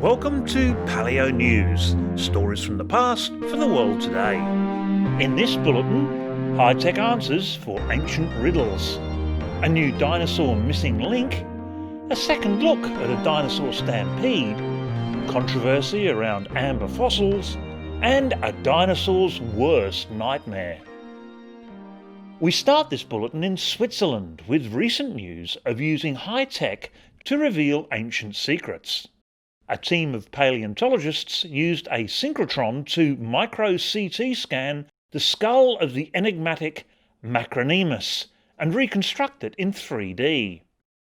Welcome to Paleo News, stories from the past for the world today. In this bulletin, high-tech answers for ancient riddles, a new dinosaur missing link, a second look at a dinosaur stampede, controversy around amber fossils, and a dinosaur's worst nightmare. We start this bulletin in Switzerland with recent news of using high-tech to reveal ancient secrets. A team of paleontologists used a synchrotron to micro-CT scan the skull of the enigmatic Macrocnemus and reconstruct it in 3D.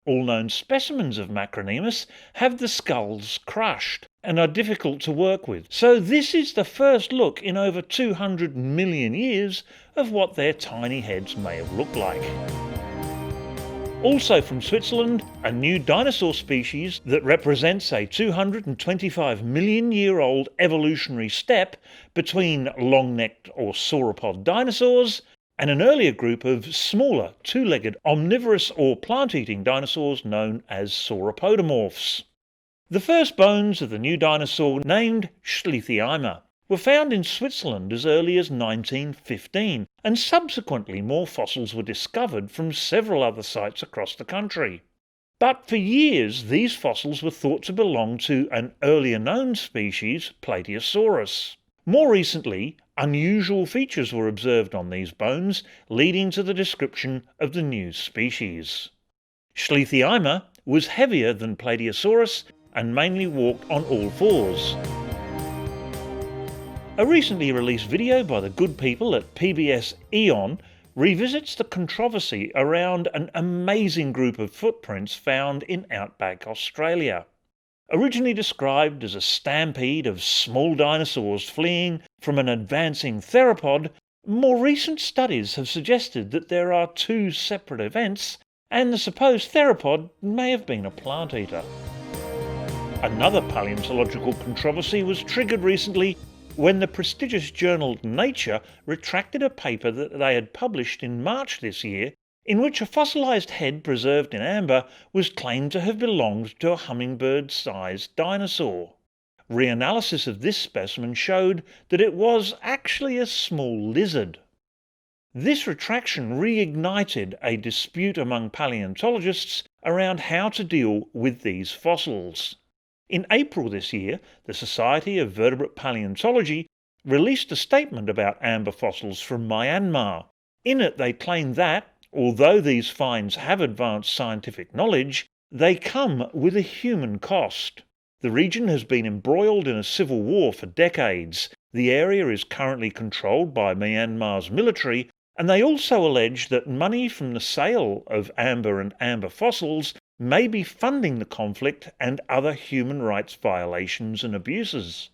All known specimens of Macrocnemus have the skulls crushed and are difficult to work with, so this is the first look in over 200 million years of what their tiny heads may have looked like. Also from Switzerland, a new dinosaur species that represents a 225 million year old evolutionary step between long-necked or sauropod dinosaurs and an earlier group of smaller two-legged omnivorous or plant-eating dinosaurs known as sauropodomorphs. The first bones of the new dinosaur, named Schlietheimer, were found in Switzerland as early as 1915, and subsequently more fossils were discovered from several other sites across the country. But for years these fossils were thought to belong to an earlier known species, Plateosaurus. More recently, unusual features were observed on these bones, leading to the description of the new species. Schlietheimer was heavier than Plateosaurus and mainly walked on all fours. A recently released video by the good people at PBS Eon revisits the controversy around an amazing group of footprints found in outback Australia. Originally described as a stampede of small dinosaurs fleeing from an advancing theropod, more recent studies have suggested that there are two separate events and the supposed theropod may have been a plant eater. Another paleontological controversy was triggered recently when the prestigious journal Nature retracted a paper that they had published in March this year, in which a fossilised head preserved in amber was claimed to have belonged to a hummingbird-sized dinosaur. Reanalysis of this specimen showed that it was actually a small lizard. This retraction reignited a dispute among paleontologists around how to deal with these fossils. In April this year, the Society of Vertebrate Paleontology released a statement about amber fossils from Myanmar. In it they claim that, although these finds have advanced scientific knowledge, they come with a human cost. The region has been embroiled in a civil war for decades. The area is currently controlled by Myanmar's military, and they also allege that money from the sale of amber and amber fossils may be funding the conflict and other human rights violations and abuses.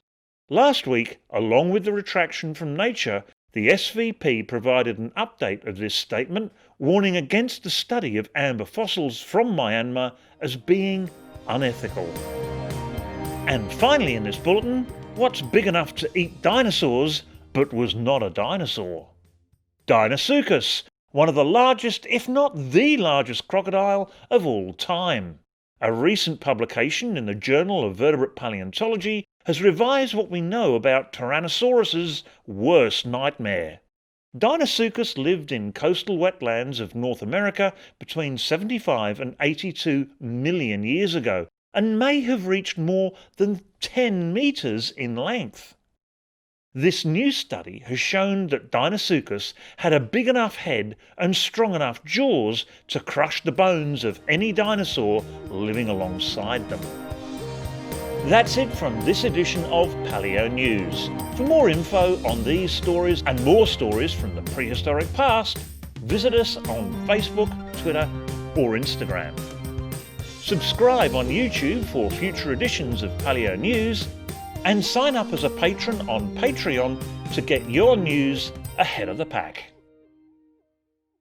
Last week, along with the retraction from Nature, the SVP provided an update of this statement, warning against the study of amber fossils from Myanmar as being unethical. And finally in this bulletin, what's big enough to eat dinosaurs but was not a dinosaur? Deinosuchus, one of the largest, if not the largest crocodile of all time. A recent publication in the Journal of Vertebrate Paleontology has revised what we know about Tyrannosaurus's worst nightmare. Deinosuchus lived in coastal wetlands of North America between 75 and 82 million years ago, and may have reached more than 10 metres in length. This new study has shown that Deinosuchus had a big enough head and strong enough jaws to crush the bones of any dinosaur living alongside them. That's it from this edition of Paleo News. For more info on these stories and more stories from the prehistoric past, visit us on Facebook, Twitter or Instagram. Subscribe on YouTube for future editions of Paleo News, and sign up as a patron on Patreon to get your news ahead of the pack.